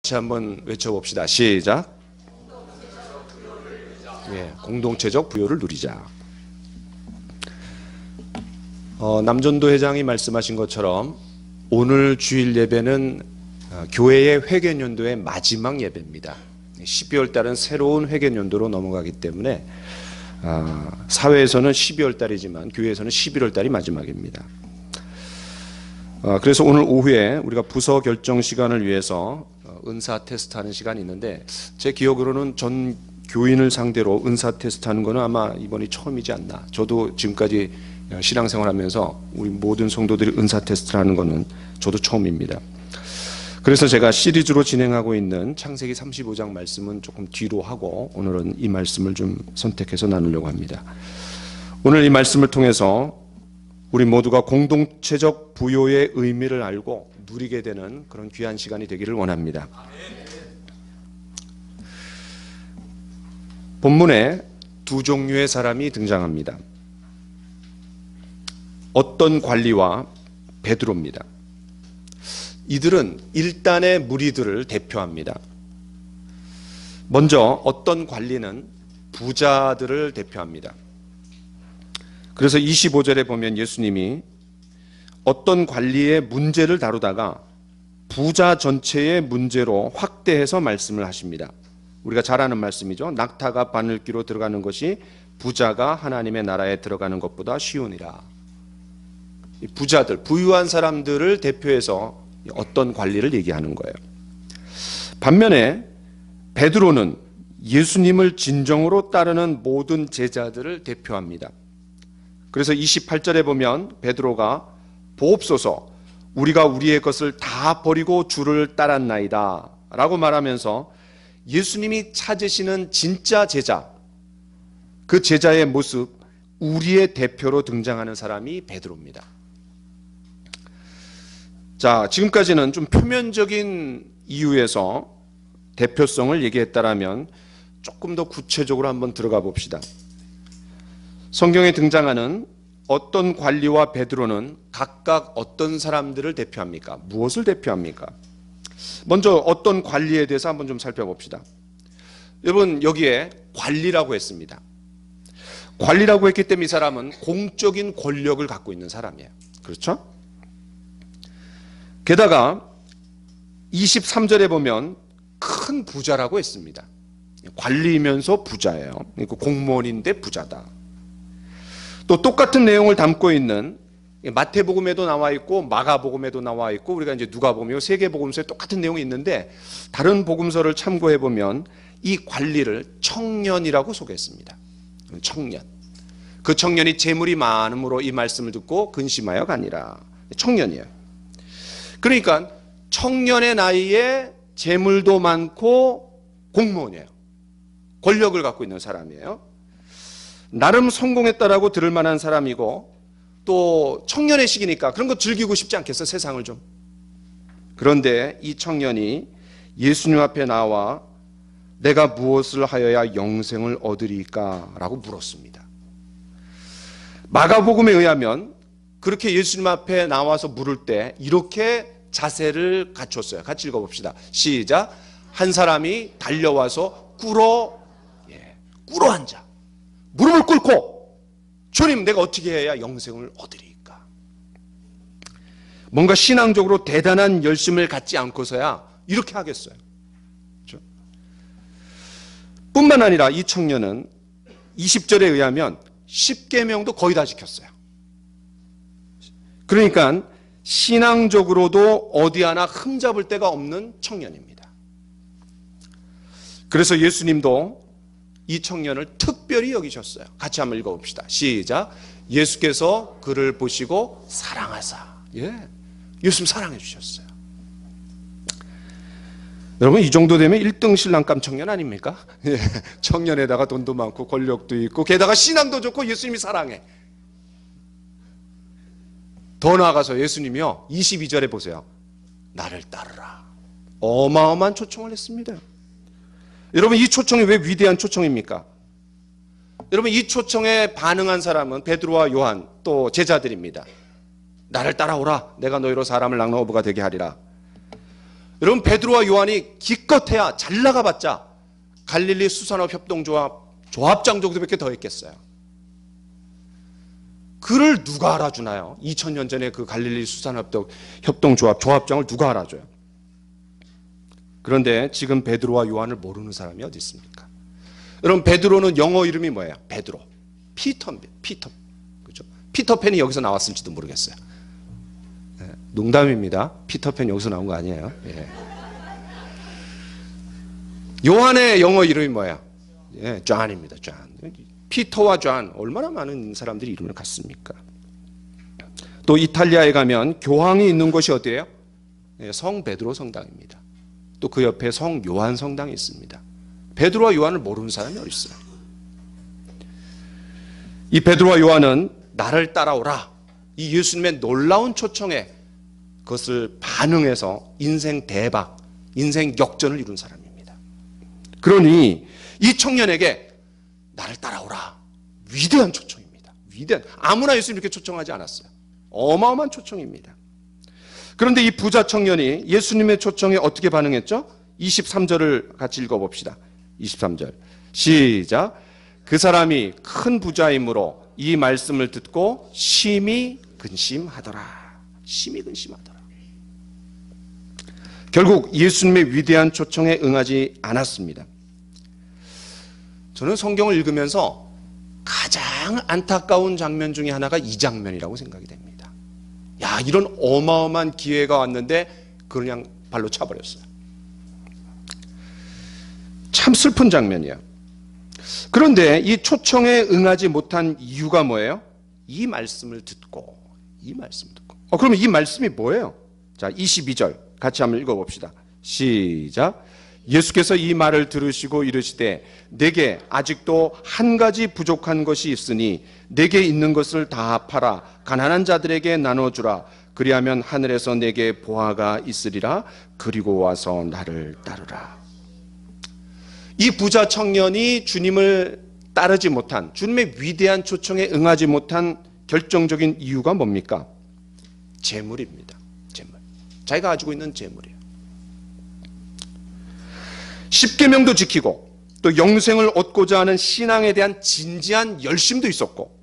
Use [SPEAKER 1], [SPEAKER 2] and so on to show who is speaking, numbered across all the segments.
[SPEAKER 1] 다시 한번 외쳐봅시다. 시작. 공동체적 부요를 누리자. 남전도 회장이 말씀하신 것처럼 오늘 주일 예배는 교회의 회개년도의 마지막 예배입니다. 12월 달은 새로운 회개년도로 넘어가기 때문에 사회에서는 12월 달이지만 교회에서는 11월 달이 마지막입니다. 그래서 오늘 오후에 우리가 부서 결정 시간을 위해서 은사 테스트하는 시간이 있는데, 제 기억으로는 전 교인을 상대로 은사 테스트하는 거는 아마 이번이 처음이지 않나. 저도 지금까지 신앙생활하면서 우리 모든 성도들이 은사 테스트를 하는 거는 저도 처음입니다. 그래서 제가 시리즈로 진행하고 있는 창세기 35장 말씀은 조금 뒤로 하고 오늘은 이 말씀을 좀 선택해서 나누려고 합니다. 오늘 이 말씀을 통해서 우리 모두가 공동체적 부요의 의미를 알고 누리게 되는 그런 귀한 시간이 되기를 원합니다. 본문에 두 종류의 사람이 등장합니다. 어떤 관리와 베드로입니다. 이들은 일단의 무리들을 대표합니다. 먼저 어떤 관리는 부자들을 대표합니다. 그래서 25절에 보면 예수님이 어떤 관리의 문제를 다루다가 부자 전체의 문제로 확대해서 말씀을 하십니다. 우리가 잘 아는 말씀이죠. 낙타가 바늘귀로 들어가는 것이 부자가 하나님의 나라에 들어가는 것보다 쉬우니라. 부자들, 부유한 사람들을 대표해서 어떤 관리를 얘기하는 거예요. 반면에 베드로는 예수님을 진정으로 따르는 모든 제자들을 대표합니다. 그래서 28절에 보면 베드로가 보옵소서, 우리가 우리의 것을 다 버리고 주를 따랐나이다 라고 말하면서 예수님이 찾으시는 진짜 제자, 그 제자의 모습, 우리의 대표로 등장하는 사람이 베드로입니다. 자, 지금까지는 좀 표면적인 이유에서 대표성을 얘기했다라면 조금 더 구체적으로 한번 들어가 봅시다. 성경에 등장하는 어떤 관리와 베드로는 각각 어떤 사람들을 대표합니까? 무엇을 대표합니까? 먼저 어떤 관리에 대해서 한번 좀 살펴봅시다. 여러분, 여기에 관리라고 했습니다. 관리라고 했기 때문에 이 사람은 공적인 권력을 갖고 있는 사람이에요. 그렇죠? 게다가 23절에 보면 큰 부자라고 했습니다. 관리이면서 부자예요. 공무원인데 부자다. 또 똑같은 내용을 담고 있는 마태복음에도 나와 있고 마가복음에도 나와 있고 우리가 이제 누가복음, 세 개 복음서에 똑같은 내용이 있는데 다른 복음서를 참고해 보면 이 관리를 청년이라고 소개했습니다. 청년. 그 청년이 재물이 많음으로 이 말씀을 듣고 근심하여가 아니라 청년이에요. 그러니까 청년의 나이에 재물도 많고 공무원이에요. 권력을 갖고 있는 사람이에요. 나름 성공했다라고 들을 만한 사람이고 또 청년의 시기니까 그런 거 즐기고 싶지 않겠어, 세상을 좀. 그런데 이 청년이 예수님 앞에 나와 내가 무엇을 하여야 영생을 얻으리까? 라고 물었습니다. 마가복음에 의하면 그렇게 예수님 앞에 나와서 물을 때 이렇게 자세를 갖췄어요. 같이 읽어봅시다. 시작. 한 사람이 달려와서 꿇어 앉아. 무릎을 꿇고 주님, 내가 어떻게 해야 영생을 얻으리까? 뭔가 신앙적으로 대단한 열심을 갖지 않고서야 이렇게 하겠어요. 그렇죠? 뿐만 아니라 이 청년은 20절에 의하면 10계명도 거의 다 지켰어요. 그러니까 신앙적으로도 어디 하나 흠잡을 데가 없는 청년입니다. 그래서 예수님도 이 청년을 특별히 여기셨어요. 같이 한번 읽어봅시다. 시작. 예수께서 그를 보시고 사랑하사. 예수님 사랑해 주셨어요. 여러분, 이 정도 되면 1등 신랑감 청년 아닙니까? 청년에다가 돈도 많고 권력도 있고 게다가 신앙도 좋고 예수님이 사랑해. 더 나아가서 예수님이요 22절에 보세요. 나를 따르라. 어마어마한 초청을 했습니다. 여러분, 이 초청이 왜 위대한 초청입니까? 여러분, 이 초청에 반응한 사람은 베드로와 요한 또 제자들입니다. 나를 따라오라. 내가 너희로 사람을 낚는 어부가 되게 하리라. 여러분, 베드로와 요한이 기껏해야 잘 나가봤자 갈릴리 수산업 협동조합 조합장 정도밖에 더 했겠어요. 그를 누가 알아주나요? 2000년 전에 그 갈릴리 수산업 협동조합 조합장을 누가 알아줘요? 그런데 지금 베드로와 요한을 모르는 사람이 어디 있습니까? 여러분, 베드로는 영어 이름이 뭐예요? 베드로. 피터. 그렇죠? 피터팬이 여기서 나왔을지도 모르겠어요. 네, 농담입니다. 피터팬 여기서 나온 거 아니에요. 예. 요한의 영어 이름이 뭐예요? 예, 존입니다. 존. 피터와 존, 얼마나 많은 사람들이 이름을 갖습니까? 또 이탈리아에 가면 교황이 있는 곳이 어디예요? 예, 성 베드로 성당입니다. 또 그 옆에 성 요한 성당이 있습니다. 베드로와 요한을 모르는 사람이 어디 있어요? 이 베드로와 요한은 나를 따라오라, 이 예수님의 놀라운 초청에 그것을 반응해서 인생 대박, 인생 역전을 이룬 사람입니다. 그러니 이 청년에게 나를 따라오라, 위대한 초청입니다. 위대한, 아무나 예수님 이렇게 초청하지 않았어요. 어마어마한 초청입니다. 그런데 이 부자 청년이 예수님의 초청에 어떻게 반응했죠? 23절을 같이 읽어봅시다. 23절 시작. 그 사람이 큰 부자이므로 이 말씀을 듣고 심히 근심하더라. 심히 근심하더라. 결국 예수님의 위대한 초청에 응하지 않았습니다. 저는 성경을 읽으면서 가장 안타까운 장면 중에 하나가 이 장면이라고 생각이 됩니다. 야, 이런 어마어마한 기회가 왔는데 그냥 발로 차버렸어요. 참 슬픈 장면이야. 그런데 이 초청에 응하지 못한 이유가 뭐예요? 이 말씀을 듣고. 그러면 이 말씀이 뭐예요? 자, 22절 같이 한번 읽어봅시다. 시작. 예수께서 이 말을 들으시고 이르시되 내게 아직도 한 가지 부족한 것이 있으니 내게 있는 것을 다 팔아 가난한 자들에게 나눠주라. 그리하면 하늘에서 내게 보화가 있으리라. 그리고 와서 나를 따르라. 이 부자 청년이 주님을 따르지 못한, 주님의 위대한 초청에 응하지 못한 결정적인 이유가 뭡니까? 재물입니다. 재물. 자기가 가지고 있는 재물이에요. 십계명도 지키고 또 영생을 얻고자 하는 신앙에 대한 진지한 열심도 있었고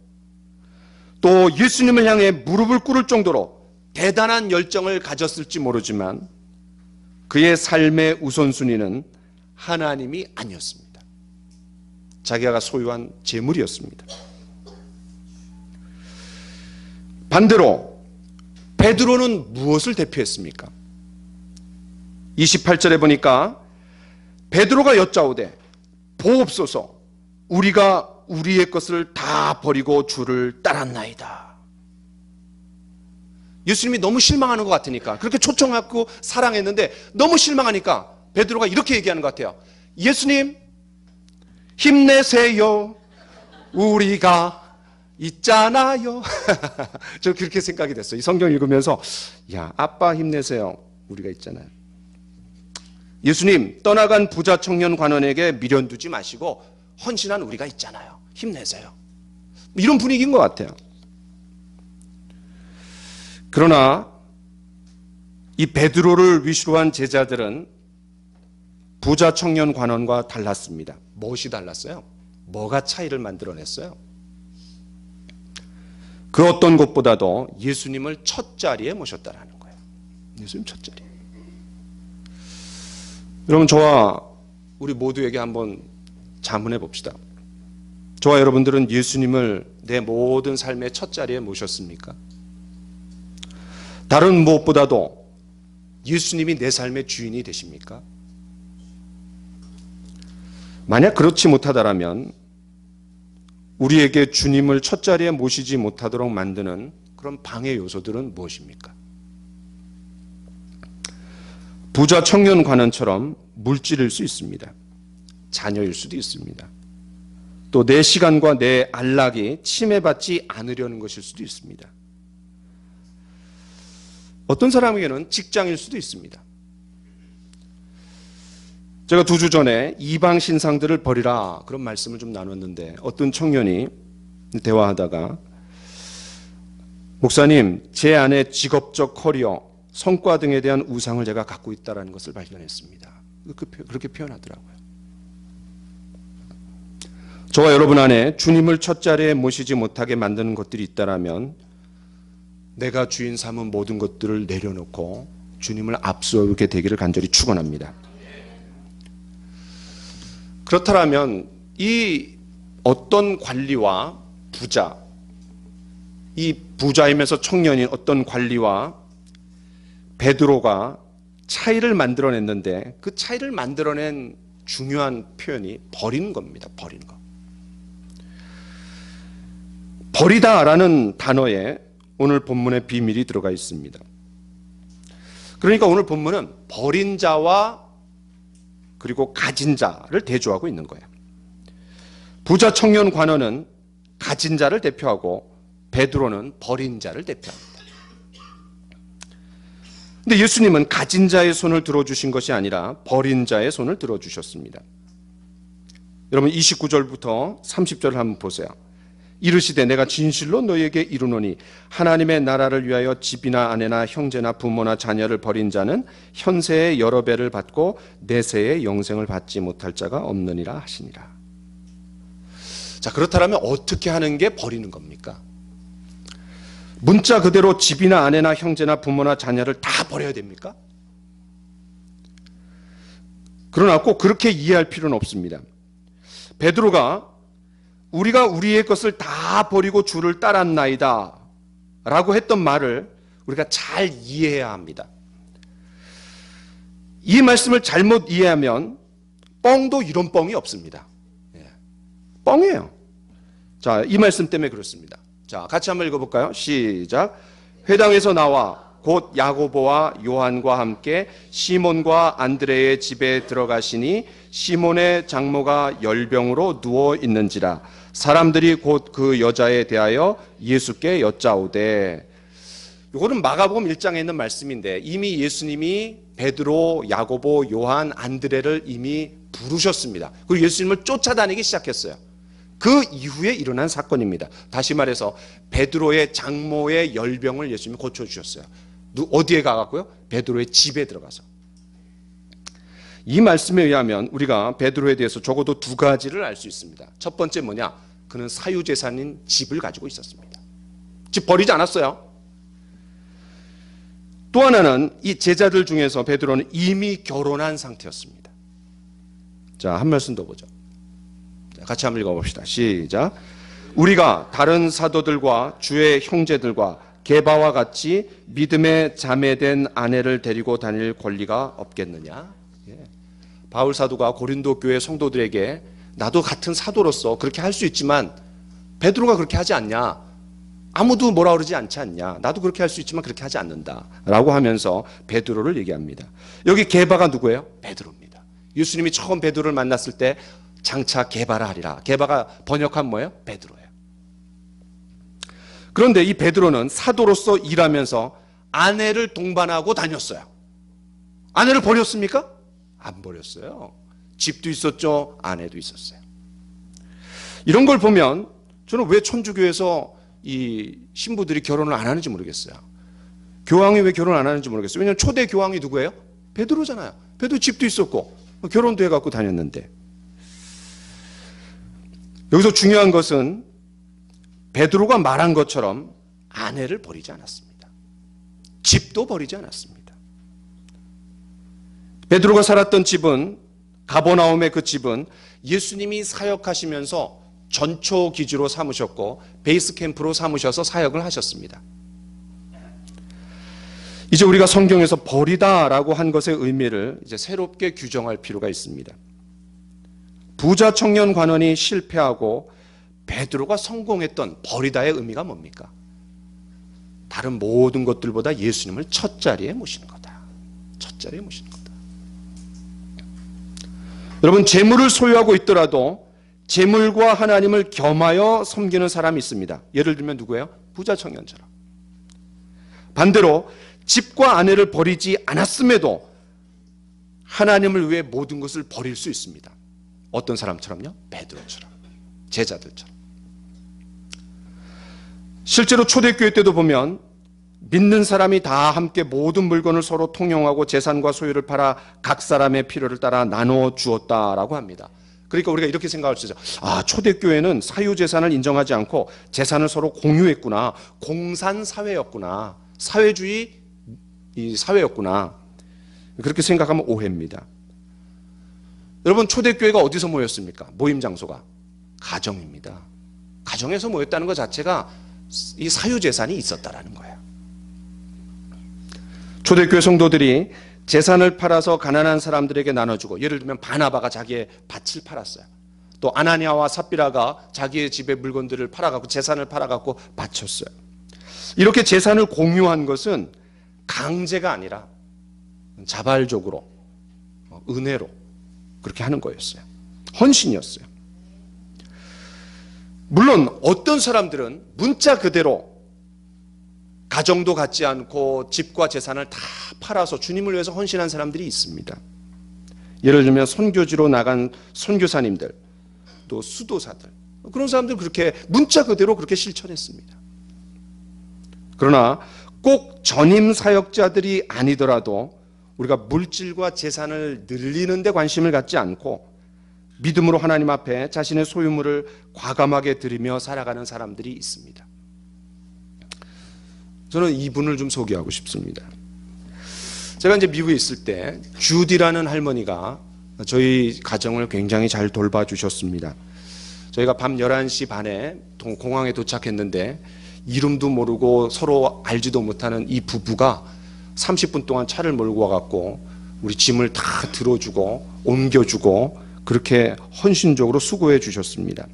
[SPEAKER 1] 또 예수님을 향해 무릎을 꿇을 정도로 대단한 열정을 가졌을지 모르지만 그의 삶의 우선순위는 하나님이 아니었습니다. 자기가 소유한 재물이었습니다. 반대로 베드로는 무엇을 대표했습니까? 28절에 보니까 베드로가 여짜오되 보옵소서, 우리가 우리의 것을 다 버리고 주를 따랐나이다. 예수님이 너무 실망하는 것 같으니까, 그렇게 초청하고 사랑했는데 너무 실망하니까 베드로가 이렇게 얘기하는 것 같아요. 예수님, 힘내세요. 우리가 있잖아요. 저 그렇게 생각이 됐어요. 이 성경 읽으면서, 야, 아빠 힘내세요. 우리가 있잖아요. 예수님, 떠나간 부자 청년 관원에게 미련 두지 마시고 헌신한 우리가 있잖아요. 힘내세요. 이런 분위기인 것 같아요. 그러나 이 베드로를 위시로 한 제자들은 부자 청년 관원과 달랐습니다. 무엇이 달랐어요? 뭐가 차이를 만들어냈어요? 그 어떤 것보다도 예수님을 첫 자리에 모셨다라는 거예요. 예수님 첫 자리에. 여러분, 저와 우리 모두에게 한번 자문해 봅시다. 저와 여러분들은 예수님을 내 모든 삶의 첫 자리에 모셨습니까? 다른 무엇보다도 예수님이 내 삶의 주인이 되십니까? 만약 그렇지 못하다라면 우리에게 주님을 첫 자리에 모시지 못하도록 만드는 그런 방해 요소들은 무엇입니까? 부자 청년 관원처럼 물질일 수 있습니다. 자녀일 수도 있습니다. 또 내 시간과 내 안락이 침해받지 않으려는 것일 수도 있습니다. 어떤 사람에게는 직장일 수도 있습니다. 제가 2주 전에 이방 신상들을 버리라 그런 말씀을 좀 나눴는데 어떤 청년이 대화하다가 목사님, 제 아내 직업적 커리어 성과 등에 대한 우상을 제가 갖고 있다는 것을 발견했습니다. 그렇게 표현하더라고요. 저와 여러분 안에 주님을 첫 자리에 모시지 못하게 만드는 것들이 있다면 내가 주인 삼은 모든 것들을 내려놓고 주님을 앞세우게 되기를 간절히 축원합니다. 그렇다면 이 어떤 관리와 부자, 이 부자이면서 청년인 어떤 관리와 베드로가 차이를 만들어냈는데 그 차이를 만들어낸 중요한 표현이 버리는 겁니다. 버리는 거. 버리다라는 단어에 오늘 본문의 비밀이 들어가 있습니다. 그러니까 오늘 본문은 버린 자와 그리고 가진 자를 대조하고 있는 거예요. 부자 청년 관원은 가진 자를 대표하고 베드로는 버린 자를 대표합니다. 근데 예수님은 가진 자의 손을 들어주신 것이 아니라 버린 자의 손을 들어주셨습니다. 여러분 29절부터 30절을 한번 보세요. 이르시되 내가 진실로 너희에게 이르노니 하나님의 나라를 위하여 집이나 아내나 형제나 부모나 자녀를 버린 자는 현세의 여러 배를 받고 내세의 영생을 받지 못할 자가 없느니라 하시니라. 자, 그렇다면 어떻게 하는 게 버리는 겁니까? 문자 그대로 집이나 아내나 형제나 부모나 자녀를 다 버려야 됩니까? 그러나 꼭 그렇게 이해할 필요는 없습니다. 베드로가 우리가 우리의 것을 다 버리고 주를 따랐나이다 라고 했던 말을 우리가 잘 이해해야 합니다. 이 말씀을 잘못 이해하면 뻥도 이런 뻥이 없습니다. 뻥이에요. 자, 이 말씀 때문에 그렇습니다. 자, 같이 한번 읽어볼까요? 시작. 회당에서 나와 곧 야고보와 요한과 함께 시몬과 안드레의 집에 들어가시니 시몬의 장모가 열병으로 누워 있는지라. 사람들이 곧 그 여자에 대하여 예수께 여짜오되. 이거는 마가복음 1장에 있는 말씀인데 이미 예수님이 베드로, 야고보, 요한, 안드레를 이미 부르셨습니다. 그리고 예수님을 쫓아다니기 시작했어요. 그 이후에 일어난 사건입니다. 다시 말해서 베드로의 장모의 열병을 예수님이 고쳐주셨어요. 어디에 가갖고요? 베드로의 집에 들어가서. 이 말씀에 의하면 우리가 베드로에 대해서 적어도 두 가지를 알 수 있습니다. 첫 번째 뭐냐? 그는 사유재산인 집을 가지고 있었습니다. 집 버리지 않았어요. 또 하나는 이 제자들 중에서 베드로는 이미 결혼한 상태였습니다. 자, 한 말씀 더 보죠. 같이 한번 읽어봅시다. 시작. 우리가 다른 사도들과 주의 형제들과 게바와 같이 믿음에 자매된 아내를 데리고 다닐 권리가 없겠느냐? 바울 사도가 고린도 교회 성도들에게 나도 같은 사도로서 그렇게 할 수 있지만 베드로가 그렇게 하지 않냐? 아무도 뭐라 그러지 않지 않냐? 나도 그렇게 할 수 있지만 그렇게 하지 않는다 라고 하면서 베드로를 얘기합니다. 여기 게바가 누구예요? 베드로입니다. 예수님이 처음 베드로를 만났을 때 장차 게바라 하리라. 게바가 번역한 뭐예요? 베드로예요. 그런데 이 베드로는 사도로서 일하면서 아내를 동반하고 다녔어요. 아내를 버렸습니까? 안 버렸어요. 집도 있었죠. 아내도 있었어요. 이런 걸 보면 저는 왜 천주교에서 이 신부들이 결혼을 안 하는지 모르겠어요. 교황이 왜 결혼 안 하는지 모르겠어요. 왜냐하면 초대 교황이 누구예요? 베드로잖아요. 베드로 집도 있었고 결혼도 해갖고 다녔는데. 여기서 중요한 것은 베드로가 말한 것처럼 아내를 버리지 않았습니다. 집도 버리지 않았습니다. 베드로가 살았던 집은, 가버나움의 그 집은 예수님이 사역하시면서 전초 기지로 삼으셨고 베이스 캠프로 삼으셔서 사역을 하셨습니다. 이제 우리가 성경에서 버리다라고 한 것의 의미를 이제 새롭게 규정할 필요가 있습니다. 부자 청년 관원이 실패하고 베드로가 성공했던 버리다의 의미가 뭡니까? 다른 모든 것들보다 예수님을 첫 자리에 모시는 거다. 첫 자리에 모시는 거다. 여러분, 재물을 소유하고 있더라도 재물과 하나님을 겸하여 섬기는 사람이 있습니다. 예를 들면 누구예요? 부자 청년처럼. 반대로 집과 아내를 버리지 않았음에도 하나님을 위해 모든 것을 버릴 수 있습니다. 어떤 사람처럼요? 베드로처럼, 제자들처럼. 실제로 초대교회 때도 보면 믿는 사람이 다 함께 모든 물건을 서로 통용하고 재산과 소유를 팔아 각 사람의 필요를 따라 나누어 주었다라고 합니다. 그러니까 우리가 이렇게 생각할 수 있어요. 아, 초대교회는 사유재산을 인정하지 않고 재산을 서로 공유했구나. 공산사회였구나. 사회주의 이 사회였구나. 그렇게 생각하면 오해입니다. 여러분, 초대교회가 어디서 모였습니까? 모임 장소가 가정입니다. 가정에서 모였다는 것 자체가 이 사유재산이 있었다라는 거예요. 초대교회 성도들이 재산을 팔아서 가난한 사람들에게 나눠주고, 예를 들면 바나바가 자기의 밭을 팔았어요. 또 아나니아와 삽비라가 자기의 집의 물건들을 팔아갖고 재산을 팔아갖고 바쳤어요. 이렇게 재산을 공유한 것은 강제가 아니라 자발적으로, 은혜로 그렇게 하는 거였어요. 헌신이었어요. 물론 어떤 사람들은 문자 그대로 가정도 갖지 않고 집과 재산을 다 팔아서 주님을 위해서 헌신한 사람들이 있습니다. 예를 들면 선교지로 나간 선교사님들, 또 수도사들, 그런 사람들 그렇게 문자 그대로 그렇게 실천했습니다. 그러나 꼭 전임 사역자들이 아니더라도 우리가 물질과 재산을 늘리는 데 관심을 갖지 않고 믿음으로 하나님 앞에 자신의 소유물을 과감하게 드리며 살아가는 사람들이 있습니다. 저는 이분을 좀 소개하고 싶습니다. 제가 이제 미국에 있을 때 주디라는 할머니가 저희 가정을 굉장히 잘 돌봐주셨습니다. 저희가 밤 11시 반에 공항에 도착했는데 이름도 모르고 서로 알지도 못하는 이 부부가 30분 동안 차를 몰고 와갖고 우리 짐을 다 들어주고 옮겨주고 그렇게 헌신적으로 수고해 주셨습니다.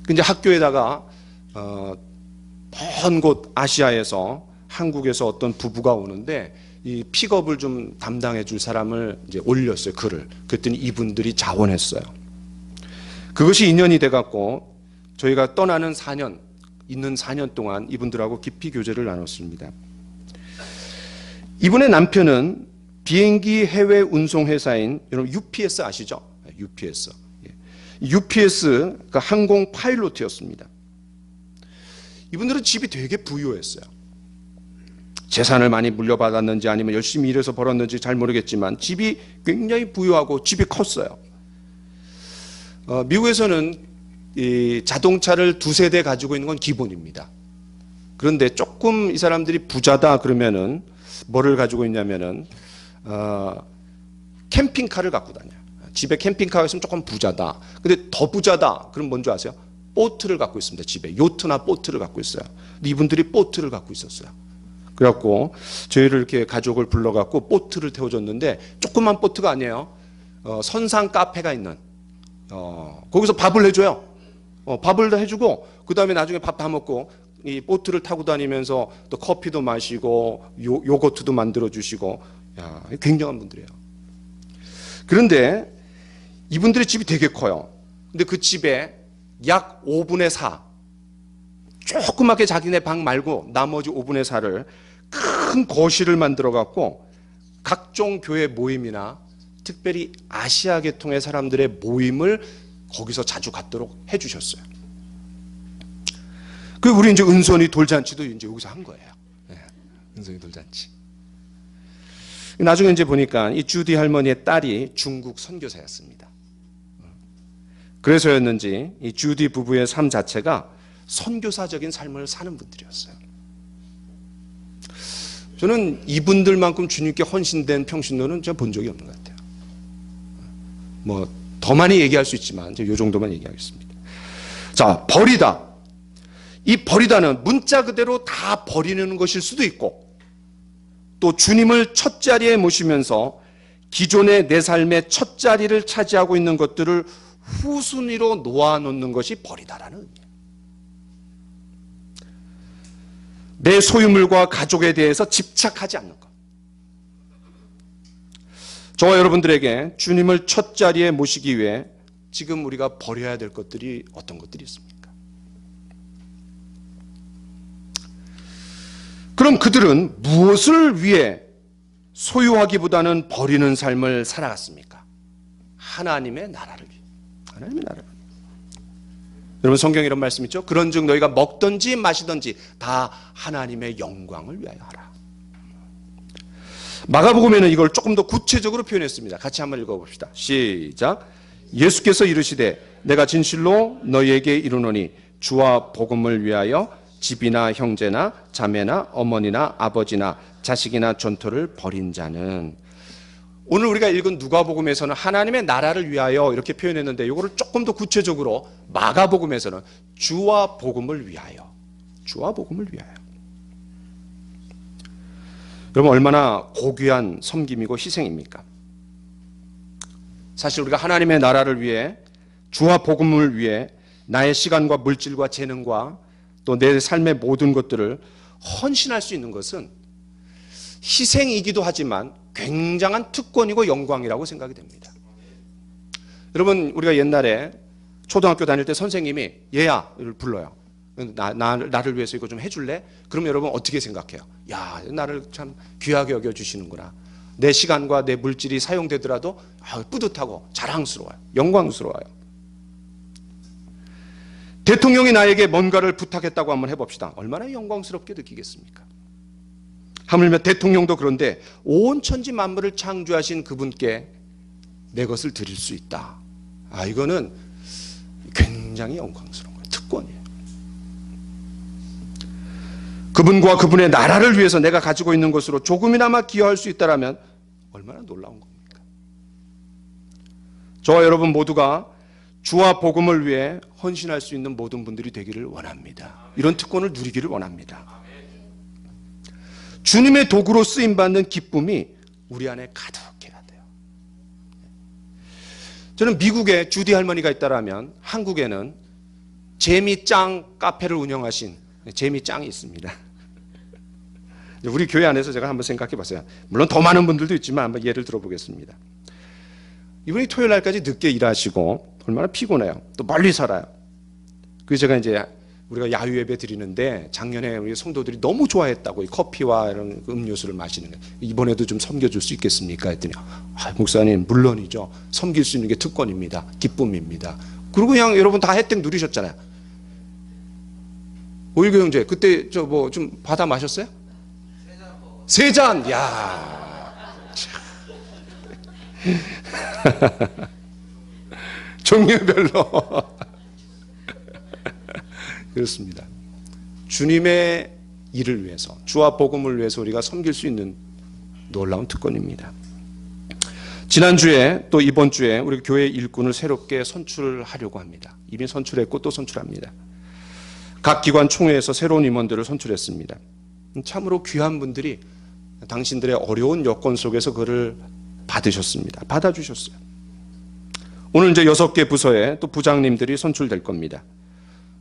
[SPEAKER 1] 이제 학교에다가 먼 곳 아시아에서 한국에서 어떤 부부가 오는데 이 픽업을 좀 담당해 줄 사람을 이제 올렸어요, 글을. 그랬더니 이분들이 자원했어요. 그것이 인연이 돼갖고 저희가 떠나는 4년, 있는 4년 동안 이분들하고 깊이 교제를 나눴습니다. 이분의 남편은 비행기 해외 운송 회사인, 여러분 UPS 아시죠? UPS. UPS, 그러니까 항공 파일로트였습니다. 이분들은 집이 되게 부유했어요. 재산을 많이 물려받았는지 아니면 열심히 일해서 벌었는지 잘 모르겠지만 집이 굉장히 부유하고 집이 컸어요. 미국에서는 이 자동차를 2세대 가지고 있는 건 기본입니다. 그런데 조금 이 사람들이 부자다 그러면은 뭐를 가지고 있냐면은 캠핑카를 갖고 다녀요. 집에 캠핑카가 있으면 조금 부자다. 근데 더 부자다. 그럼 뭔지 아세요? 보트를 갖고 있습니다. 집에 요트나 보트를 갖고 있어요. 근데 이분들이 보트를 갖고 있었어요. 그래갖고 저희를 이렇게 가족을 불러갖고 보트를 태워줬는데 조그만 보트가 아니에요. 선상 카페가 있는 거기서 밥을 해줘요. 밥을 다 해주고 그 다음에 나중에 밥 다 먹고 이 보트를 타고 다니면서 또 커피도 마시고 요거트도 만들어 주시고, 야, 굉장한 분들이에요. 그런데 이분들의 집이 되게 커요. 근데 그 집에 약 5분의 4, 조그맣게 자기네 방 말고 나머지 5분의 4를 큰 거실을 만들어 갖고 각종 교회 모임이나 특별히 아시아 계통의 사람들의 모임을 거기서 자주 갖도록 해주셨어요. 그 우리 이제 은선이 돌잔치도 이제 여기서 한 거예요. 네, 은선이 돌잔치. 나중에 이제 보니까 이 주디 할머니의 딸이 중국 선교사였습니다. 그래서였는지 이 주디 부부의 삶 자체가 선교사적인 삶을 사는 분들이었어요. 저는 이분들만큼 주님께 헌신된 평신도는 제가 본 적이 없는 것 같아요. 뭐 더 많이 얘기할 수 있지만 이 정도만 얘기하겠습니다. 자, 버리다. 이 버리다는 문자 그대로 다 버리는 것일 수도 있고, 또 주님을 첫 자리에 모시면서 기존의 내 삶의 첫 자리를 차지하고 있는 것들을 후순위로 놓아놓는 것이 버리다라는 의미예요. 내 소유물과 가족에 대해서 집착하지 않는 것. 저와 여러분들에게 주님을 첫 자리에 모시기 위해 지금 우리가 버려야 될 것들이 어떤 것들이 있습니까? 그럼 그들은 무엇을 위해 소유하기보다는 버리는 삶을 살아갔습니까? 하나님의 나라를 위해. 하나님의 나라를 위해. 여러분 성경에 이런 말씀 있죠? 그런즉 너희가 먹든지 마시든지 다 하나님의 영광을 위하여 하라. 마가복음에는 이걸 조금 더 구체적으로 표현했습니다. 같이 한번 읽어봅시다. 시작. 예수께서 이르시되 내가 진실로 너희에게 이르노니 주와 복음을 위하여 집이나 형제나 자매나 어머니나 아버지나 자식이나 전토를 벌인 자는, 오늘 우리가 읽은 누가복음에서는 하나님의 나라를 위하여 이렇게 표현했는데 이거를 조금 더 구체적으로 마가복음에서는 주와 복음을 위하여, 주와 복음을 위하여. 여러분 얼마나 고귀한 섬김이고 희생입니까? 사실 우리가 하나님의 나라를 위해, 주와 복음을 위해 나의 시간과 물질과 재능과 또 내 삶의 모든 것들을 헌신할 수 있는 것은 희생이기도 하지만 굉장한 특권이고 영광이라고 생각이 됩니다. 여러분 우리가 옛날에 초등학교 다닐 때 선생님이 얘야를 불러요. 나를 위해서 이거 좀 해줄래? 그럼 여러분 어떻게 생각해요? 야, 나를 참 귀하게 여겨주시는구나. 내 시간과 내 물질이 사용되더라도 뿌듯하고 자랑스러워요. 영광스러워요. 대통령이 나에게 뭔가를 부탁했다고 한번 해봅시다. 얼마나 영광스럽게 느끼겠습니까? 하물며 대통령도 그런데 온 천지 만물을 창조하신 그분께 내 것을 드릴 수 있다. 이거는 굉장히 영광스러운 거예요. 특권이에요. 그분과 그분의 나라를 위해서 내가 가지고 있는 것으로 조금이나마 기여할 수 있다면 얼마나 놀라운 겁니까? 저와 여러분 모두가 주와 복음을 위해 헌신할 수 있는 모든 분들이 되기를 원합니다. 이런 특권을 누리기를 원합니다. 주님의 도구로 쓰임받는 기쁨이 우리 안에 가득해야 돼요. 저는 미국에 주디 할머니가 있다라면 한국에는 재미짱 카페를 운영하신 재미짱이 있습니다. 우리 교회 안에서 제가 한번 생각해 봤어요. 물론 더 많은 분들도 있지만 한번 예를 들어보겠습니다. 이분이 토요일 날까지 늦게 일하시고 얼마나 피곤해요. 또 멀리 살아요. 그래서 제가 이제 우리가 야유 예배 드리는데 작년에 우리 성도들이 너무 좋아했다고 이 커피와 이런 음료수를 마시는 거. 이번에도 좀 섬겨줄 수 있겠습니까? 했더니 목사님 물론이죠. 섬길 수 있는 게 특권입니다. 기쁨입니다. 그리고 그냥 여러분 다 혜택 누리셨잖아요. 오일교 형제 그때 저 뭐 좀 받아 마셨어요? 세 잔. 야. 종류별로 그렇습니다. 주님의 일을 위해서, 주와 복음을 위해서 우리가 섬길 수 있는 놀라운 특권입니다. 지난주에 또 이번 주에 우리 교회 일꾼을 새롭게 선출하려고 합니다. 이미 선출했고 또 선출합니다. 각 기관 총회에서 새로운 임원들을 선출했습니다. 참으로 귀한 분들이 당신들의 어려운 여건 속에서 그를 받으셨습니다. 받아주셨어요. 오늘 이제 6개 부서에 또 부장님들이 선출될 겁니다.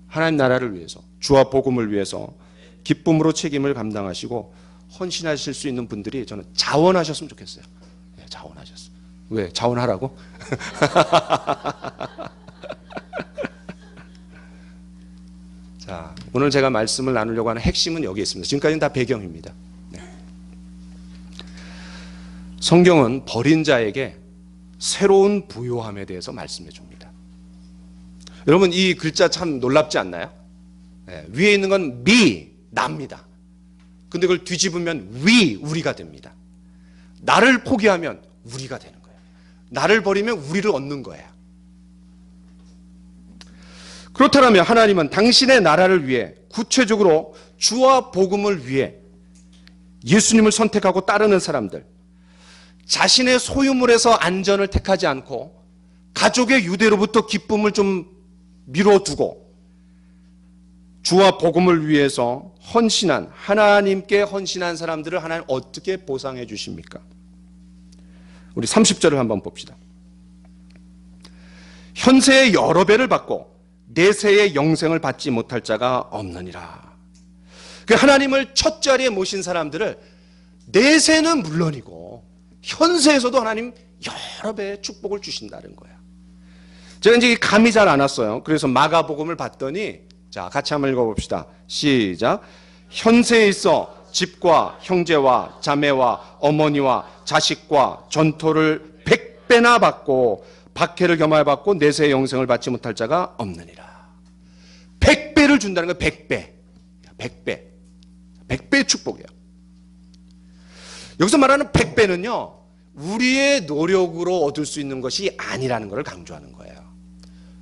[SPEAKER 1] 하나님 나라를 위해서, 주와 복음을 위해서 기쁨으로 책임을 감당하시고 헌신하실 수 있는 분들이 저는 자원하셨으면 좋겠어요. 네, 자원하셨어요. 왜? 자원하라고? 자, 오늘 제가 말씀을 나누려고 하는 핵심은 여기 있습니다. 지금까지는 다 배경입니다. 네. 성경은 버린 자에게 새로운 부요함에 대해서 말씀해 줍니다. 여러분 이 글자 참 놀랍지 않나요? 네, 위에 있는 건 me, 나입니다. 근데 그걸 뒤집으면 we, 우리가 됩니다. 나를 포기하면 우리가 되는 거예요. 나를 버리면 우리를 얻는 거예요. 그렇다면 하나님은 당신의 나라를 위해 구체적으로 주와 복음을 위해 예수님을 선택하고 따르는 사람들, 자신의 소유물에서 안전을 택하지 않고 가족의 유대로부터 기쁨을 좀 미뤄두고 주와 복음을 위해서 헌신한, 하나님께 헌신한 사람들을 하나님 어떻게 보상해 주십니까? 우리 30절을 한번 봅시다. 현세의 여러 배를 받고 내세의 영생을 받지 못할 자가 없느니라. 그 하나님을 첫 자리에 모신 사람들을 내세는 물론이고 현세에서도 하나님 여러 배의 축복을 주신다는 거예요. 제가 이제 감이 잘 안 왔어요. 그래서 마가복음을 봤더니 자, 같이 한번 읽어봅시다. 시작. 현세에 있어 집과 형제와 자매와 어머니와 자식과 전토를 100배나 받고 박해를 겸하여 받고 내세의 영생을 받지 못할 자가 없느니라. 100배를 준다는 거예요. 100배. 100배. 100배의 축복이에요. 여기서 말하는 100배는요, 우리의 노력으로 얻을 수 있는 것이 아니라는 것을 강조하는 거예요.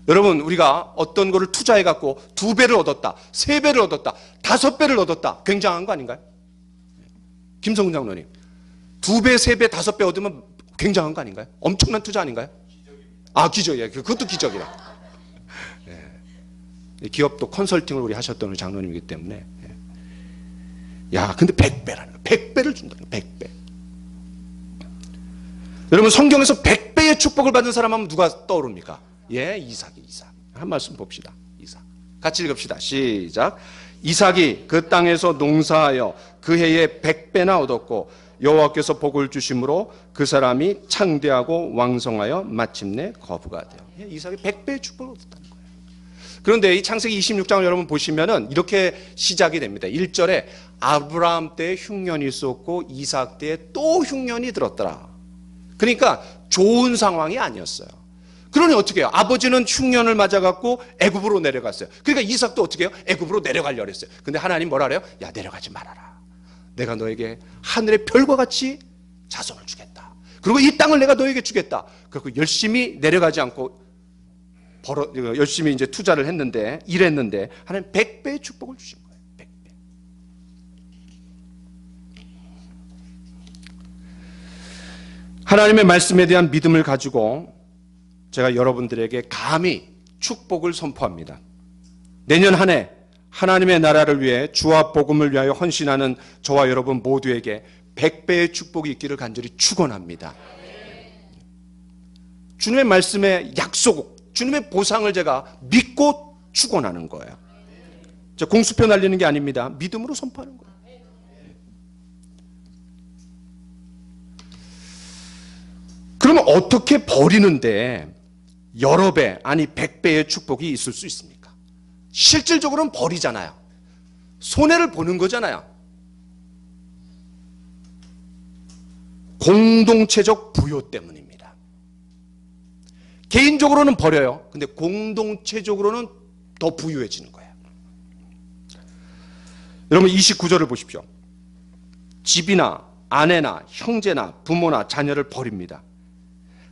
[SPEAKER 1] 여러분, 우리가 어떤 거를 투자해갖고 2배를 얻었다, 3배를 얻었다, 5배를 얻었다. 굉장한 거 아닌가요? 김성훈 장로님, 2배, 3배, 5배 얻으면 굉장한 거 아닌가요? 엄청난 투자 아닌가요? 아, 기적이에요. 그것도 기적이라. 기업도 컨설팅을 우리 하셨던 우리 장로님이기 때문에. 야, 근데 100배라는 거예요. 100배를 준다는 거예요. 100배. 여러분, 성경에서 100배의 축복을 받은 사람 하면 누가 떠오릅니까? 예, 이삭이. 한 말씀 봅시다. 이삭. 같이 읽읍시다. 시작. 이삭이 그 땅에서 농사하여 그 해에 100배나 얻었고 여호와께서 복을 주심으로 그 사람이 창대하고 왕성하여 마침내 거부가 되어. 예, 이삭이 100배의 축복을 얻었다는 거예요. 그런데 이 창세기 26장을 여러분 보시면은 이렇게 시작이 됩니다. 1절에 아브라함 때 흉년이 있었고 이삭 때 또 흉년이 들었더라. 그러니까 좋은 상황이 아니었어요. 그러니 어떻게 해요? 아버지는 흉년을 맞아갖고 애굽으로 내려갔어요. 그러니까 이삭도 어떻게 해요? 애굽으로 내려가려고 했어요. 근데 하나님 뭐라 그래요? 야, 내려가지 말아라. 내가 너에게 하늘의 별과 같이 자손을 주겠다. 그리고 이 땅을 내가 너에게 주겠다. 그리고 열심히 내려가지 않고 열심히 이제 투자를 했는데, 일했는데 하나님 100배의 축복을 주신 거예요. 100배. 하나님의 말씀에 대한 믿음을 가지고 제가 여러분들에게 감히 축복을 선포합니다. 내년 한 해 하나님의 나라를 위해 주와 복음을 위하여 헌신하는 저와 여러분 모두에게 100배의 축복이 있기를 간절히 축원합니다. 주님의 말씀의 약속, 주님의 보상을 제가 믿고 축원하는 거예요. 공수표 날리는 게 아닙니다. 믿음으로 선포하는 거예요. 그러면 어떻게 버리는데 여러 배, 아니 100배의 축복이 있을 수 있습니까? 실질적으로는 버리잖아요. 손해를 보는 거잖아요. 공동체적 부요 때문입니다. 개인적으로는 버려요. 근데 공동체적으로는 더 부유해지는 거예요. 여러분 29절을 보십시오. 집이나 아내나 형제나 부모나 자녀를 버립니다.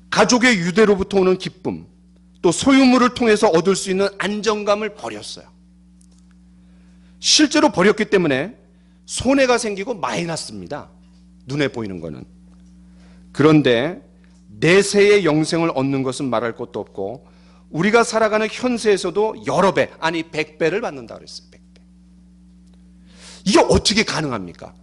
[SPEAKER 1] 가족의 유대로부터 오는 기쁨, 또 소유물을 통해서 얻을 수 있는 안정감을 버렸어요. 실제로 버렸기 때문에 손해가 생기고 마이너스입니다. 눈에 보이는 거는. 그런데 내세의 영생을 얻는 것은 말할 것도 없고 우리가 살아가는 현세에서도 여러 배, 아니 100배를 받는다 그랬어요. 100배. 이게 어떻게 가능합니까?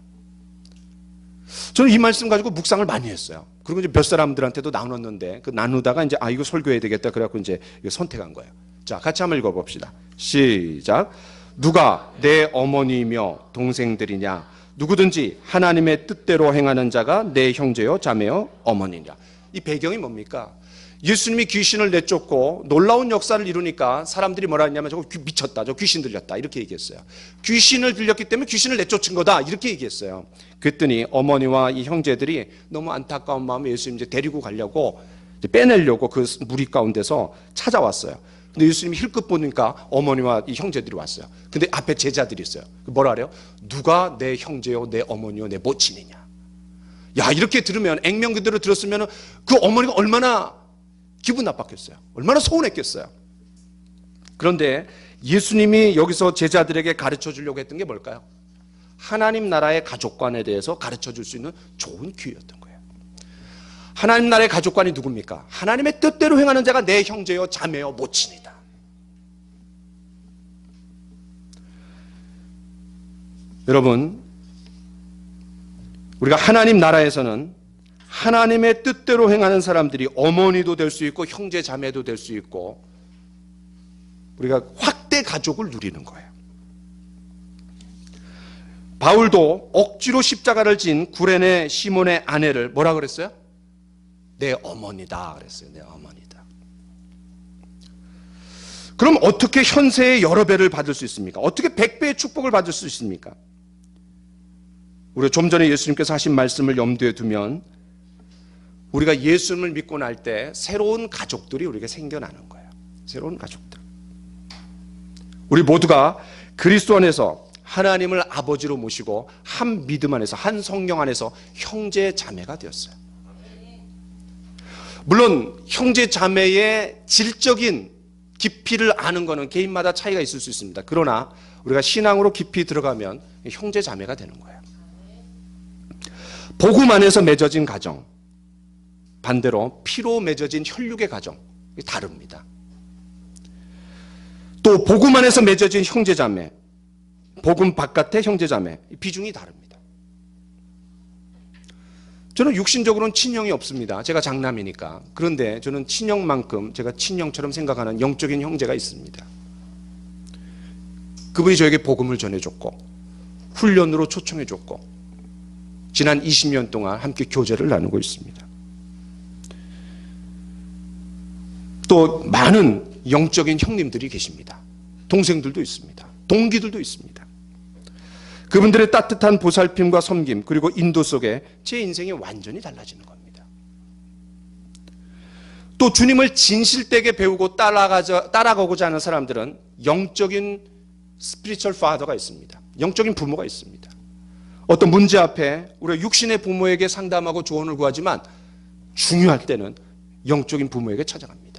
[SPEAKER 1] 저는 이 말씀 가지고 묵상을 많이 했어요. 그리고 이제 몇 사람들한테도 나눴는데 그 나누다가 이제 이거 설교해야 되겠다 그래갖고 이제 이거 선택한 거예요. 자, 같이 한번 읽어봅시다. 시작. 누가 내 어머니이며 동생들이냐? 누구든지 하나님의 뜻대로 행하는 자가 내 형제요 자매요 어머니냐? 이 배경이 뭡니까? 예수님이 귀신을 내쫓고 놀라운 역사를 이루니까 사람들이 뭐라 했냐면 저거 미쳤다, 저 귀신 들렸다 이렇게 얘기했어요. 귀신을 들렸기 때문에 귀신을 내쫓은 거다 이렇게 얘기했어요. 그랬더니 어머니와 이 형제들이 너무 안타까운 마음에 예수님 이제 데리고 가려고 이제 빼내려고 그 무리 가운데서 찾아왔어요. 근데 예수님이 힐끗 보니까 어머니와 이 형제들이 왔어요. 근데 앞에 제자들이 있어요. 뭐라 그래요? 누가 내 형제요 내 어머니요 내 모친이냐? 야, 이렇게 들으면 액면 그대로 들었으면 그 어머니가 얼마나 기분 나빴겠어요. 얼마나 서운했겠어요. 그런데 예수님이 여기서 제자들에게 가르쳐 주려고 했던 게 뭘까요? 하나님 나라의 가족관에 대해서 가르쳐 줄 수 있는 좋은 기회였던 거예요. 하나님 나라의 가족관이 누굽니까? 하나님의 뜻대로 행하는 자가 내 형제요 자매요 모친이다. 여러분, 우리가 하나님 나라에서는 하나님의 뜻대로 행하는 사람들이 어머니도 될 수 있고 형제 자매도 될 수 있고 우리가 확대 가족을 누리는 거예요. 바울도 억지로 십자가를 진 구레네 시몬의 아내를 뭐라 그랬어요? 내 어머니다 그랬어요. 내 어머니다. 그럼 어떻게 현세의 여러 배를 받을 수 있습니까? 어떻게 100배의 축복을 받을 수 있습니까? 우리가 좀 전에 예수님께서 하신 말씀을 염두에 두면 우리가 예수님을 믿고 날 때 새로운 가족들이 우리에게 생겨나는 거예요. 새로운 가족들. 우리 모두가 그리스도 안에서 하나님을 아버지로 모시고 한 믿음 안에서, 한 성령 안에서 형제 자매가 되었어요. 물론 형제 자매의 질적인 깊이를 아는 것은 개인마다 차이가 있을 수 있습니다. 그러나 우리가 신앙으로 깊이 들어가면 형제 자매가 되는 거예요. 복음 안에서 맺어진 가정, 반대로 피로 맺어진 혈육의 가정, 다릅니다. 또 복음 안에서 맺어진 형제 자매, 복음 바깥의 형제 자매, 비중이 다릅니다. 저는 육신적으로는 친형이 없습니다. 제가 장남이니까. 그런데 저는 친형만큼 제가 친형처럼 생각하는 영적인 형제가 있습니다. 그분이 저에게 복음을 전해줬고 훈련으로 초청해줬고 지난 20년 동안 함께 교제를 나누고 있습니다. 또 많은 영적인 형님들이 계십니다. 동생들도 있습니다. 동기들도 있습니다. 그분들의 따뜻한 보살핌과 섬김 그리고 인도 속에 제 인생이 완전히 달라지는 겁니다. 또 주님을 진실되게 배우고 따라가고자 하는 사람들은 영적인 스피리추얼 파더가 있습니다. 영적인 부모가 있습니다. 어떤 문제 앞에 우리가 육신의 부모에게 상담하고 조언을 구하지만 중요할 때는 영적인 부모에게 찾아갑니다.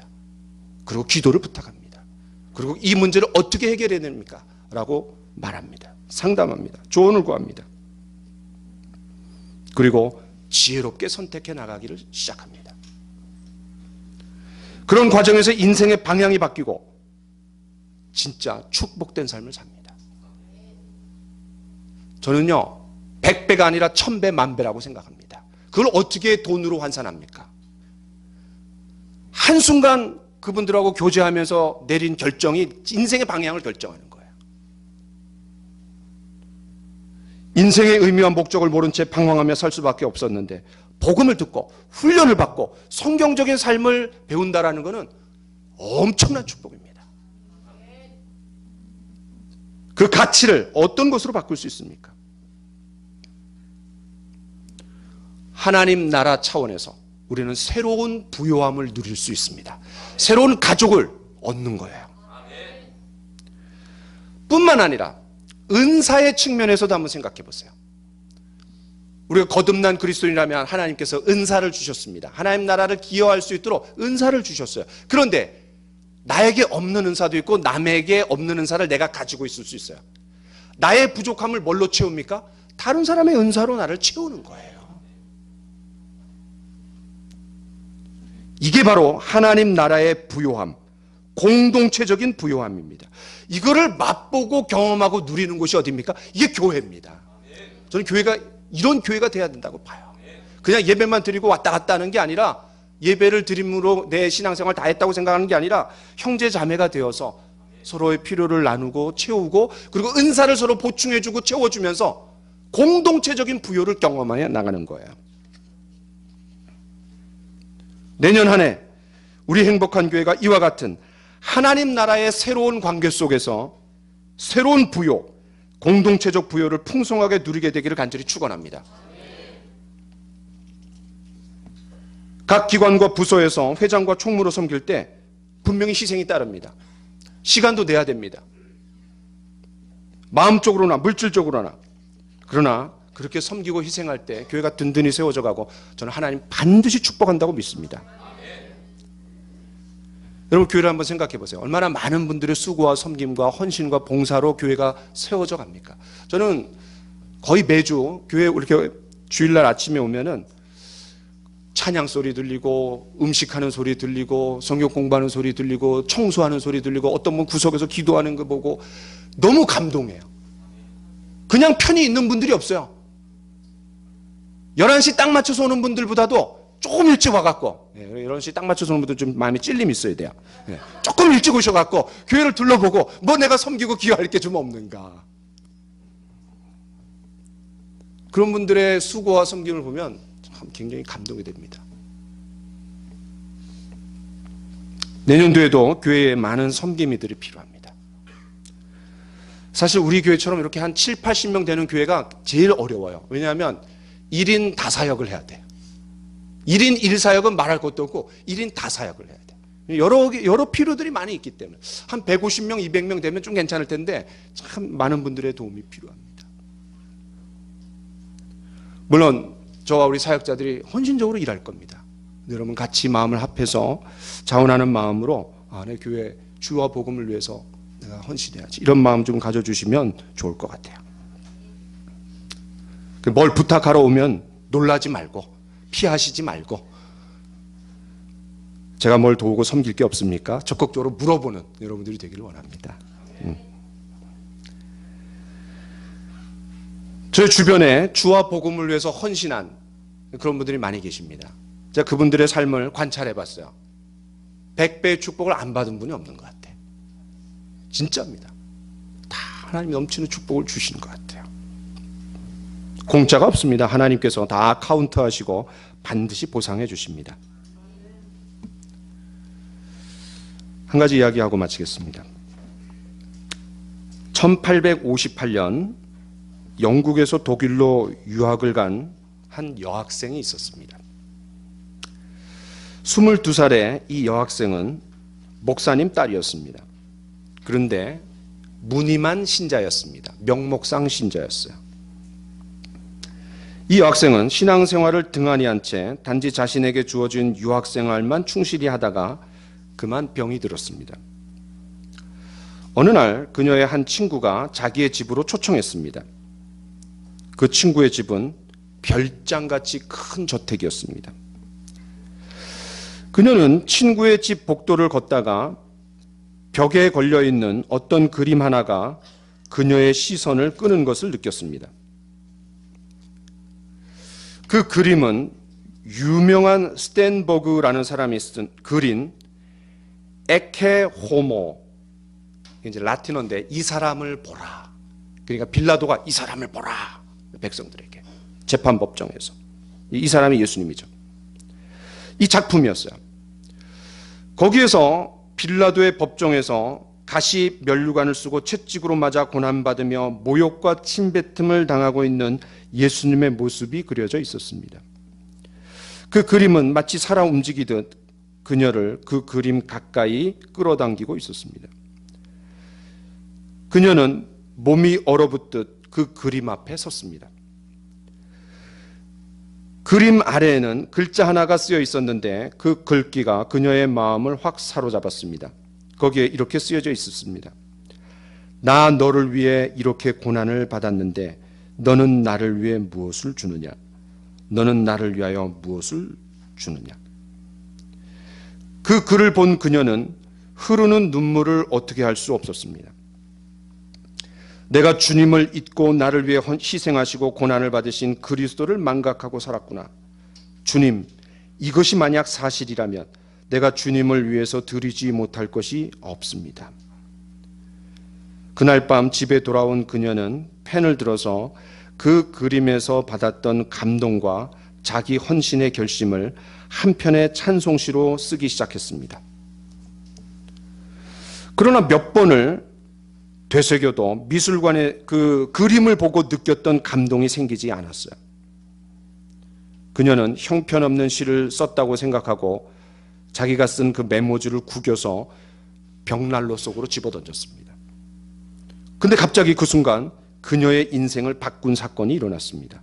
[SPEAKER 1] 그리고 기도를 부탁합니다. 그리고 이 문제를 어떻게 해결해야 됩니까? 라고 말합니다. 상담합니다. 조언을 구합니다. 그리고 지혜롭게 선택해 나가기를 시작합니다. 그런 과정에서 인생의 방향이 바뀌고 진짜 축복된 삶을 삽니다. 저는요 100배가 아니라 1000배, 만배라고 생각합니다. 그걸 어떻게 돈으로 환산합니까? 한순간 그분들하고 교제하면서 내린 결정이 인생의 방향을 결정하는 거예요. 인생의 의미와 목적을 모른 채 방황하며 살 수밖에 없었는데 복음을 듣고 훈련을 받고 성경적인 삶을 배운다라는 것은 엄청난 축복입니다. 그 가치를 어떤 것으로 바꿀 수 있습니까? 하나님 나라 차원에서 우리는 새로운 부요함을 누릴 수 있습니다. 새로운 가족을 얻는 거예요. 뿐만 아니라 은사의 측면에서도 한번 생각해 보세요. 우리가 거듭난 그리스도인이라면 하나님께서 은사를 주셨습니다. 하나님 나라를 기여할 수 있도록 은사를 주셨어요. 그런데 나에게 없는 은사도 있고 남에게 없는 은사를 내가 가지고 있을 수 있어요. 나의 부족함을 뭘로 채웁니까? 다른 사람의 은사로 나를 채우는 거예요. 이게 바로 하나님 나라의 부요함, 공동체적인 부요함입니다. 이거를 맛보고 경험하고 누리는 곳이 어디입니까? 이게 교회입니다. 저는 교회가 이런 교회가 돼야 된다고 봐요. 그냥 예배만 드리고 왔다 갔다 하는 게 아니라 예배를 드림으로 내 신앙생활 다 했다고 생각하는 게 아니라 형제 자매가 되어서 서로의 필요를 나누고 채우고 그리고 은사를 서로 보충해주고 채워주면서 공동체적인 부요를 경험하여 나가는 거예요. 내년 한 해 우리 행복한 교회가 이와 같은 하나님 나라의 새로운 관계 속에서 새로운 부요, 공동체적 부요를 풍성하게 누리게 되기를 간절히 축원합니다. 각 기관과 부서에서 회장과 총무로 섬길 때 분명히 희생이 따릅니다. 시간도 내야 됩니다. 마음적으로나 물질적으로나. 그러나 그렇게 섬기고 희생할 때 교회가 든든히 세워져 가고 저는 하나님 반드시 축복한다고 믿습니다. 여러분 교회를 한번 생각해 보세요. 얼마나 많은 분들의 수고와 섬김과 헌신과 봉사로 교회가 세워져 갑니까? 저는 거의 매주 교회 이렇게 주일날 아침에 오면은 찬양 소리 들리고 음식하는 소리 들리고 성경 공부하는 소리 들리고 청소하는 소리 들리고 어떤 분 구석에서 기도하는 거 보고 너무 감동해요. 그냥 편히 있는 분들이 없어요. 11시 딱 맞춰서 오는 분들보다도 조금 일찍 와갖고 11시 딱 맞춰서 오는 분들 좀 마음에 찔림이 있어야 돼요. 조금 일찍 오셔갖고 교회를 둘러보고 뭐 내가 섬기고 기여할 게 좀 없는가. 그런 분들의 수고와 섬김을 보면 참 굉장히 감동이 됩니다. 내년도에도 교회에 많은 섬김이들이 필요합니다. 사실 우리 교회처럼 이렇게 한 7, 80명 되는 교회가 제일 어려워요. 왜냐하면 1인 다사역을 해야 돼요. 1인 1사역은 말할 것도 없고 1인 다사역을 해야 돼요. 여러 필요들이 많이 있기 때문에 한 150명, 200명 되면 좀 괜찮을 텐데 참 많은 분들의 도움이 필요합니다. 물론 저와 우리 사역자들이 헌신적으로 일할 겁니다. 여러분 같이 마음을 합해서 자원하는 마음으로 내 교회 주와 복음을 위해서 내가 헌신해야지, 이런 마음 좀 가져주시면 좋을 것 같아요. 뭘 부탁하러 오면 놀라지 말고 피하시지 말고, 제가 뭘 도우고 섬길 게 없습니까? 적극적으로 물어보는 여러분들이 되기를 원합니다. 저 주변에 주와 복음을 위해서 헌신한 그런 분들이 많이 계십니다. 제가 그분들의 삶을 관찰해 봤어요. 100배의 축복을 안 받은 분이 없는 것 같아요. 진짜입니다. 다 하나님이 넘치는 축복을 주시는 것 같아요. 공짜가 없습니다. 하나님께서 다 카운트하시고 반드시 보상해 주십니다. 한 가지 이야기하고 마치겠습니다. 1858년 영국에서 독일로 유학을 간 한 여학생이 있었습니다. 22살의 이 여학생은 목사님 딸이었습니다. 그런데 무늬만 신자였습니다. 명목상 신자였어요. 이 여학생은 신앙생활을 등한히 한 채 단지 자신에게 주어진 유학생활만 충실히 하다가 그만 병이 들었습니다. 어느 날 그녀의 한 친구가 자기의 집으로 초청했습니다. 그 친구의 집은 별장같이 큰 저택이었습니다. 그녀는 친구의 집 복도를 걷다가 벽에 걸려있는 어떤 그림 하나가 그녀의 시선을 끄는 것을 느꼈습니다. 그 그림은 유명한 스텐버그라는 사람이 그린 에케 호모, 이제 라틴어인데 이 사람을 보라. 그러니까 빌라도가 이 사람을 보라. 백성들에게 재판법정에서 이 사람이 예수님이죠. 이 작품이었어요. 거기에서 빌라도의 법정에서 가시 면류관을 쓰고 채찍으로 맞아 고난받으며 모욕과 침뱉음을 당하고 있는 예수님의 모습이 그려져 있었습니다. 그 그림은 마치 살아 움직이듯 그녀를 그 그림 가까이 끌어당기고 있었습니다. 그녀는 몸이 얼어붙듯 그 그림 앞에 섰습니다. 그림 아래에는 글자 하나가 쓰여 있었는데 그 글귀가 그녀의 마음을 확 사로잡았습니다. 거기에 이렇게 쓰여져 있었습니다. 나 너를 위해 이렇게 고난을 받았는데 너는 나를 위해 무엇을 주느냐? 너는 나를 위하여 무엇을 주느냐? 그 글을 본 그녀는 흐르는 눈물을 어떻게 할 수 없었습니다. 내가 주님을 잊고 나를 위해 희생하시고 고난을 받으신 그리스도를 망각하고 살았구나. 주님, 이것이 만약 사실이라면 내가 주님을 위해서 드리지 못할 것이 없습니다. 그날 밤 집에 돌아온 그녀는 펜을 들어서 그 그림에서 받았던 감동과 자기 헌신의 결심을 한 편의 찬송시로 쓰기 시작했습니다. 그러나 몇 번을 되새겨도 미술관의 그 그림을 보고 느꼈던 감동이 생기지 않았어요. 그녀는 형편없는 시를 썼다고 생각하고 자기가 쓴 그 메모지를 구겨서 벽난로 속으로 집어던졌습니다. 근데 갑자기 그 순간 그녀의 인생을 바꾼 사건이 일어났습니다.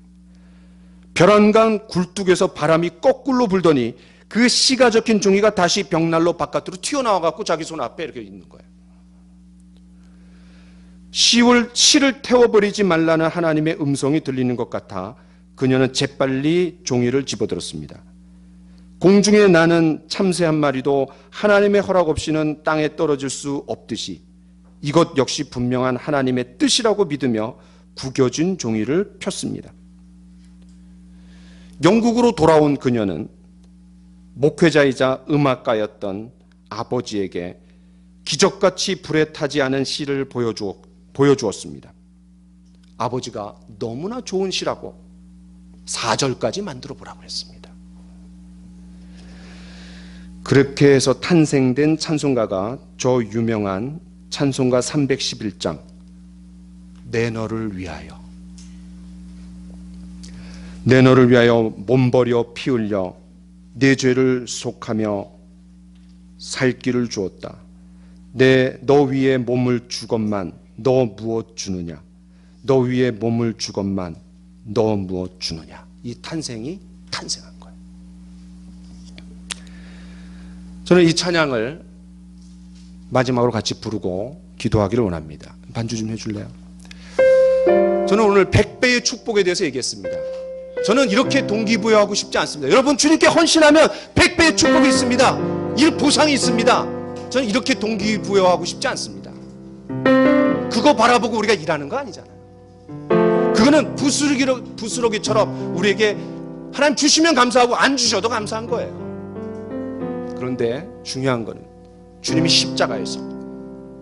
[SPEAKER 1] 벼랑간 굴뚝에서 바람이 거꾸로 불더니 그 시가 적힌 종이가 다시 벽난로 바깥으로 튀어나와갖고 자기 손 앞에 이렇게 있는 거예요. 시를 태워버리지 말라는 하나님의 음성이 들리는 것 같아 그녀는 재빨리 종이를 집어들었습니다. 공중에 나는 참새 한 마리도 하나님의 허락 없이는 땅에 떨어질 수 없듯이 이것 역시 분명한 하나님의 뜻이라고 믿으며 구겨진 종이를 폈습니다. 영국으로 돌아온 그녀는 목회자이자 음악가였던 아버지에게 기적같이 불에 타지 않은 시를 보여주었습니다. 아버지가 너무나 좋은 시라고 4절까지 만들어 보라고 했습니다. 그렇게 해서 탄생된 찬송가가 저 유명한 찬송가 311장 내 너를 위하여. 내 너를 위하여 몸버려 피 흘려 내 죄를 속하며 살 길을 주었다. 너 위에 몸을 주건만 너 무엇 주느냐? 너 위에 몸을 주건만 너 무엇 주느냐? 이 탄생이 탄생한 거예요. 저는 이 찬양을 마지막으로 같이 부르고 기도하기를 원합니다. 반주 좀 해줄래요? 저는 오늘 100배의 축복에 대해서 얘기했습니다. 저는 이렇게 동기부여하고 싶지 않습니다. 여러분, 주님께 헌신하면 100배의 축복이 있습니다. 이 보상이 있습니다. 저는 이렇게 동기부여하고 싶지 않습니다. 그거 바라보고 우리가 일하는 거 아니잖아요. 그거는 부스러기처럼 우리에게 하나님 주시면 감사하고 안 주셔도 감사한 거예요. 그런데 중요한 거는 주님이 십자가에서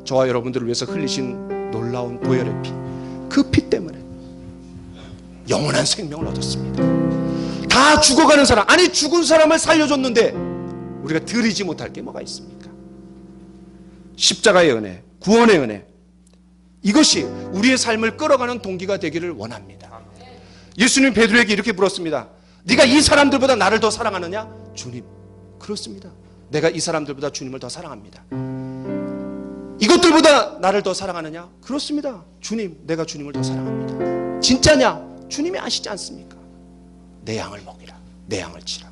[SPEAKER 1] 저와 여러분들을 위해서 흘리신 놀라운 보혈의 피, 그 피 때문에 영원한 생명을 얻었습니다. 다 죽어가는 사람, 아니 죽은 사람을 살려줬는데 우리가 드리지 못할 게 뭐가 있습니까? 십자가의 은혜, 구원의 은혜, 이것이 우리의 삶을 끌어가는 동기가 되기를 원합니다. 예수님 베드로에게 이렇게 물었습니다. 네가 이 사람들보다 나를 더 사랑하느냐? 주님, 그렇습니다. 내가 이 사람들보다 주님을 더 사랑합니다. 이것들보다 나를 더 사랑하느냐? 그렇습니다. 주님, 내가 주님을 더 사랑합니다. 진짜냐? 주님이 아시지 않습니까? 내 양을 먹이라, 내 양을 치라.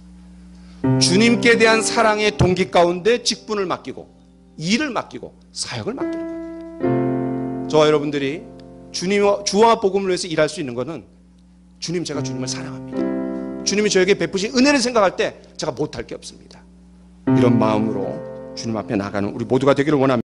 [SPEAKER 1] 주님께 대한 사랑의 동기 가운데 직분을 맡기고, 일을 맡기고, 사역을 맡기는 겁니다. 저와 여러분들이 주와 복음을 위해서 일할 수 있는 것은 주님, 제가 주님을 사랑합니다. 주님이 저에게 베푸신 은혜를 생각할 때 제가 못할 게 없습니다. 이런 마음으로 주님 앞에 나가는 우리 모두가 되기를 원합니다.